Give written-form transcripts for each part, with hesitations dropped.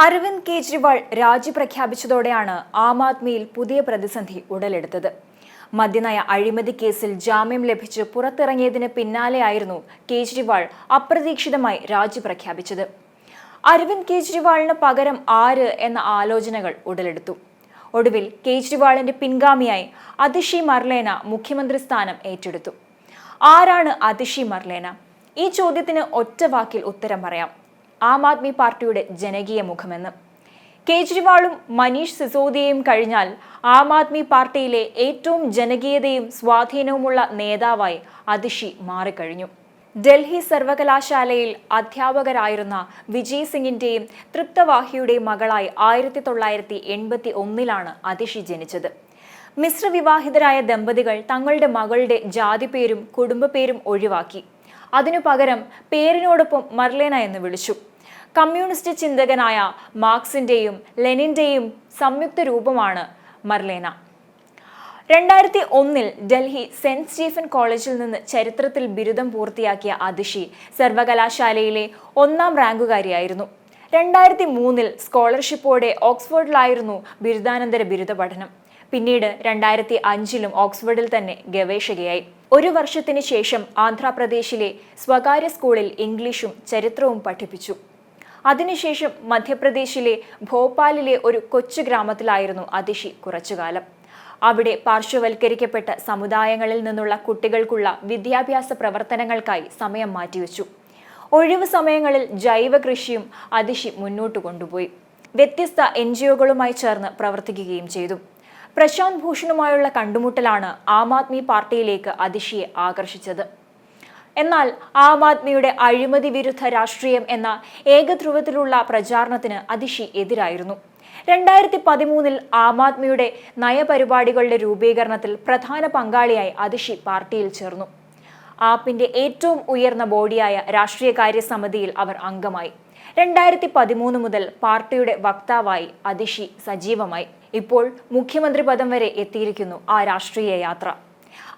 അരവിന്ദ് കെജ്രിവാൾ രാജി പ്രഖ്യാപിച്ചതോടെയാണ് ആം ആദ്മിയിൽ പുതിയ പ്രതിസന്ധി ഉടലെടുത്തത്. മദ്യനയ അഴിമതി കേസിൽ ജാമ്യം ലഭിച്ച് പുറത്തിറങ്ങിയതിന് പിന്നാലെയായിരുന്നു കെജ്രിവാൾ അപ്രതീക്ഷിതമായി രാജി പ്രഖ്യാപിച്ചത്. അരവിന്ദ് കെജ്രിവാളിന് പകരം ആര് എന്ന ആലോചനകൾ ഉടലെടുത്തു. ഒടുവിൽ കെജ്രിവാളിന്റെ പിൻഗാമിയായി അതിഷി മർലേന മുഖ്യമന്ത്രി സ്ഥാനം ഏറ്റെടുത്തു. ആരാണ് അതിഷി മർലേന? ഈ ചോദ്യത്തിന് ഒറ്റ വാക്കിൽ ഉത്തരം പറയാം: ആം ആദ്മി പാർട്ടിയുടെ ജനകീയ മുഖമെന്ന്. കേജ്രിവാളും മനീഷ് സിസോദിയയും കഴിഞ്ഞാൽ ആം ആദ്മി പാർട്ടിയിലെ ഏറ്റവും ജനകീയതയും സ്വാധീനവുമുള്ള നേതാവായി അതിഷി മാറിക്കഴിഞ്ഞു. ഡൽഹി സർവകലാശാലയിൽ അധ്യാപകരായിരുന്ന വിജയ് സിംഗിന്റെയും തൃപ്തവാഹിയുടെയും മകളായി 1981 അതിഷി ജനിച്ചത്. മിശ്രവിവാഹിതരായ ദമ്പതികൾ തങ്ങളുടെ മകളുടെ ജാതിപേരും കുടുംബപേരും ഒഴിവാക്കി. അതിനു പകരം പേരിനോടൊപ്പം മർലേന എന്ന് വിളിച്ചു. കമ്മ്യൂണിസ്റ്റ് ചിന്തകനായ മാർക്സിന്റെയും ലെനിന്റെയും സംയുക്ത രൂപമാണ് മർലേന. 2001 ഡൽഹി സെന്റ് സ്റ്റീഫൻ കോളേജിൽ നിന്ന് ചരിത്രത്തിൽ ബിരുദം പൂർത്തിയാക്കിയ അതിഷി സർവകലാശാലയിലെ 1ാം റാങ്കുകാരിയായിരുന്നു. 2003 സ്കോളർഷിപ്പോടെ ഓക്സ്ഫോർഡിലായിരുന്നു ബിരുദാനന്തര ബിരുദ പഠനം. പിന്നീട് 2005 ഓക്സ്ഫോർഡിൽ തന്നെ ഗവേഷകയായി. ഒരു വർഷത്തിന് ശേഷം ആന്ധ്രാപ്രദേശിലെ സ്വകാര്യ സ്കൂളിൽ ഇംഗ്ലീഷും ചരിത്രവും പഠിപ്പിച്ചു. അതിനുശേഷം മധ്യപ്രദേശിലെ ഭോപ്പാലിലെ ഒരു കൊച്ചു ഗ്രാമത്തിലായിരുന്നു അതിഷി കുറച്ചുകാലം. അവിടെ പാർശ്വവൽക്കരിക്കപ്പെട്ട സമുദായങ്ങളിൽ നിന്നുള്ള കുട്ടികൾക്കുള്ള വിദ്യാഭ്യാസ പ്രവർത്തനങ്ങൾക്കായി സമയം മാറ്റിവെച്ചു. ഒഴിവു സമയങ്ങളിൽ ജൈവ കൃഷിയും അതിഷി മുന്നോട്ട് കൊണ്ടുപോയി. വ്യത്യസ്ത NGOകളുമായി ചേർന്ന് പ്രവർത്തിക്കുകയും ചെയ്തു. പ്രശാന്ത് ഭൂഷണുമായുള്ള കണ്ടുമുട്ടലാണ് ആം ആദ്മി പാർട്ടിയിലേക്ക് അതിഷിയെ ആകർഷിച്ചത്. എന്നാൽ ആം ആദ്മിയുടെ അഴിമതി വിരുദ്ധ രാഷ്ട്രീയം എന്ന ഏകധ്രുവത്തിലുള്ള പ്രചാരണത്തിന് അതിഷി എതിരായിരുന്നു. 2013 ആം ആദ്മിയുടെ നയപരിപാടികളുടെ രൂപീകരണത്തിൽ പ്രധാന പങ്കാളിയായി അതിഷി പാർട്ടിയിൽ ചേർന്നു. ആപ്പിന്റെ ഏറ്റവും ഉയർന്ന ബോഡിയായ രാഷ്ട്രീയകാര്യ സമിതിയിൽ അവർ അംഗമായി. 2013 മുതൽ പാർട്ടിയുടെ വക്താവായി അതിഷി സജീവമായി. ഇപ്പോൾ മുഖ്യമന്ത്രി പദം വരെ എത്തിയിരിക്കുന്നു ആ രാഷ്ട്രീയ യാത്ര.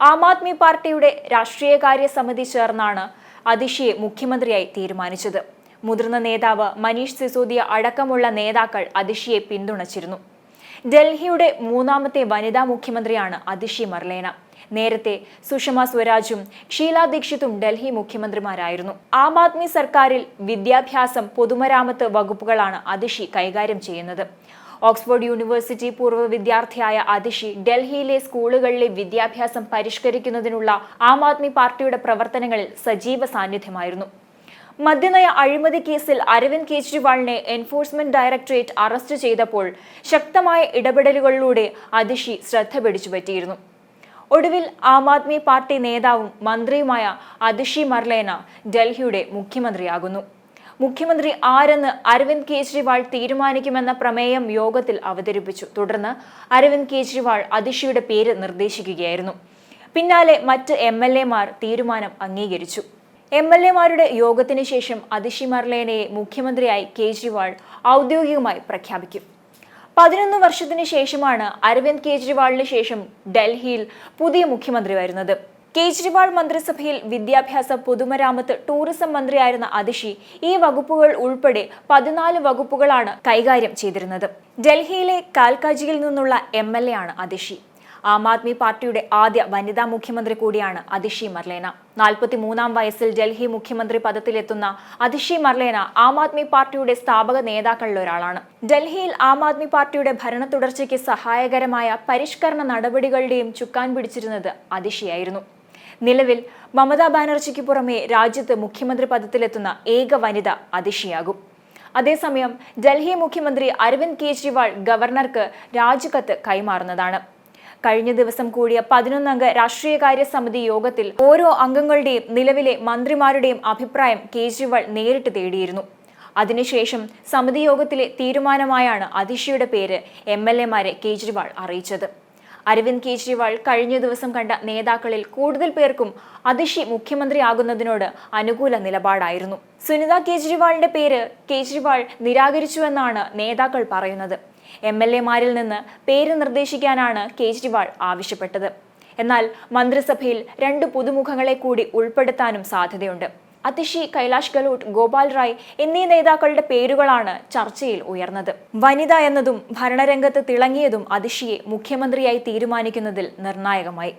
ആം ആദ്മി പാർട്ടിയുടെ രാഷ്ട്രീയകാര്യ സമിതി ചേർന്നാണ് അതിഷിയെ മുഖ്യമന്ത്രിയായി തീരുമാനിച്ചത്. മുതിർന്ന നേതാവ് മനീഷ് സിസോദിയ അടക്കമുള്ള നേതാക്കൾ അതിഷിയെ പിന്തുണച്ചിരുന്നു. ഡൽഹിയുടെ 3ാമത്തെ വനിതാ മുഖ്യമന്ത്രിയാണ് അതിഷി മർലേന. നേരത്തെ സുഷമ സ്വരാജും ഷീല ദീക്ഷിതും ഡൽഹി മുഖ്യമന്ത്രിമാരായിരുന്നു. ആം ആദ്മി സർക്കാരിൽ വിദ്യാഭ്യാസം, പൊതുമരാമത്ത് വകുപ്പുകളാണ് അതിഷി കൈകാര്യം ചെയ്യുന്നത്. ഓക്സ്ഫോർഡ് യൂണിവേഴ്സിറ്റി പൂർവ്വ വിദ്യാർത്ഥിയായ അതിഷി ഡൽഹിയിലെ സ്കൂളുകളിലെ വിദ്യാഭ്യാസം പരിഷ്കരിക്കുന്നതിനുള്ള ആം ആദ്മി പാർട്ടിയുടെ പ്രവർത്തനങ്ങളിൽ സജീവ സാന്നിധ്യമായിരുന്നു. മദ്യനയ അഴിമതി കേസിൽ അരവിന്ദ് കെജ്രിവാളിനെ എൻഫോഴ്സ്മെന്റ് ഡയറക്ടറേറ്റ് അറസ്റ്റ് ചെയ്തപ്പോൾ ശക്തമായ ഇടപെടലുകളിലൂടെ അതിഷി ശ്രദ്ധ പിടിച്ചുപറ്റിയിരുന്നു. ഒടുവിൽ ആം ആദ്മി പാർട്ടി നേതാവും മന്ത്രിയുമായ അതിഷി മർലേന ഡൽഹിയുടെ മുഖ്യമന്ത്രിയാകുന്നു. മുഖ്യമന്ത്രി ആരെന്ന് അരവിന്ദ് കെജ്രിവാൾ തീരുമാനിക്കുമെന്ന പ്രമേയം യോഗത്തിൽ അവതരിപ്പിച്ചു. തുടർന്ന് അരവിന്ദ് കെജ്രിവാൾ അതിഷിയുടെ പേര് നിർദ്ദേശിക്കുകയായിരുന്നു. പിന്നാലെ മറ്റ് MLA-മാർ തീരുമാനം അംഗീകരിച്ചു. MLA-മാരുടെ യോഗത്തിന് ശേഷം അതിഷി മർലേനയെ മുഖ്യമന്ത്രിയായി കെജ്രിവാൾ ഔദ്യോഗികമായി പ്രഖ്യാപിക്കും. 11 വർഷത്തിന് ശേഷമാണ് അരവിന്ദ് കെജ്രിവാളിന് ശേഷം ഡൽഹിയിൽ പുതിയ മുഖ്യമന്ത്രി വരുന്നത്. കേജ്രിവാൾ മന്ത്രിസഭയിൽ വിദ്യാഭ്യാസ, പൊതുമരാമത്ത്, ടൂറിസം മന്ത്രിയായിരുന്ന അതിഷി ഈ വകുപ്പുകൾ ഉൾപ്പെടെ 14 വകുപ്പുകളാണ് കൈകാര്യം ചെയ്തിരുന്നത്. ഡൽഹിയിലെ കാൽക്കാജിയിൽ നിന്നുള്ള MLA ആണ് അതിഷി. ആം ആദ്മി പാർട്ടിയുടെ ആദ്യ വനിതാ മുഖ്യമന്ത്രി കൂടിയാണ് അതിഷി മർലേന. 43ാം വയസ്സിൽ ഡൽഹി മുഖ്യമന്ത്രി പദത്തിലെത്തുന്ന അതിഷി മർലേന ആം ആദ്മി പാർട്ടിയുടെ സ്ഥാപക നേതാക്കളിലൊരാളാണ്. ഡൽഹിയിൽ ആം ആദ്മി പാർട്ടിയുടെ ഭരണ തുടർച്ചയ്ക്ക് സഹായകരമായ പരിഷ്കരണ നടപടികളുടെയും ചുക്കാൻ പിടിച്ചിരുന്നത് അതിഷിയായിരുന്നു. നിലവിൽ മമതാ ബാനർജിക്ക് പുറമെ രാജ്യത്ത് മുഖ്യമന്ത്രി പദത്തിലെത്തുന്ന ഏക വനിത അതിഷിയാകും. അതേസമയം ഡൽഹി മുഖ്യമന്ത്രി അരവിന്ദ് കെജ്രിവാൾ ഗവർണർക്ക് രാജിക്കത്ത് കൈമാറുന്നതാണ്. കഴിഞ്ഞ ദിവസം കൂടിയ 11-അംഗ രാഷ്ട്രീയകാര്യ സമിതി യോഗത്തിൽ ഓരോ അംഗങ്ങളുടെയും നിലവിലെ മന്ത്രിമാരുടെയും അഭിപ്രായം കെജ്രിവാൾ നേരിട്ട് തേടിയിരുന്നു. അതിനുശേഷം സമിതി യോഗത്തിലെ തീരുമാനമായാണ് അതിഷിയുടെ പേര് MLA-മാരെ കെജ്രിവാൾ അറിയിച്ചത്. അരവിന്ദ് കെജ്രിവാൾ കഴിഞ്ഞ ദിവസം കണ്ട നേതാക്കളിൽ കൂടുതൽ പേർക്കും അതിഷി മുഖ്യമന്ത്രിയാകുന്നതിനോട് അനുകൂല നിലപാടായിരുന്നു. സുനിത കെജ്രിവാളിന്റെ പേര് കെജ്രിവാൾ നിരാകരിച്ചുവെന്നാണ് നേതാക്കൾ പറയുന്നത്. MLA-മാരിൽ നിന്ന് പേര് നിർദ്ദേശിക്കാനാണ് കെജ്രിവാൾ ആവശ്യപ്പെട്ടത്. എന്നാൽ മന്ത്രിസഭയിൽ 2 പുതുമുഖങ്ങളെ കൂടി ഉൾപ്പെടുത്താനും സാധ്യതയുണ്ട്. അതിഷി, കൈലാഷ് ഗെഹ്ലോട്ട്, ഗോപാൽ റായ് എന്നീ നേതാക്കളുടെ പേരുകളാണ് ചർച്ചയിൽ ഉയർന്നത്. വനിത എന്നതും ഭരണരംഗത്ത് തിളങ്ങിയതും അതിഷിയെ മുഖ്യമന്ത്രിയായി തീരുമാനിക്കുന്നതിൽ നിർണായകമായി.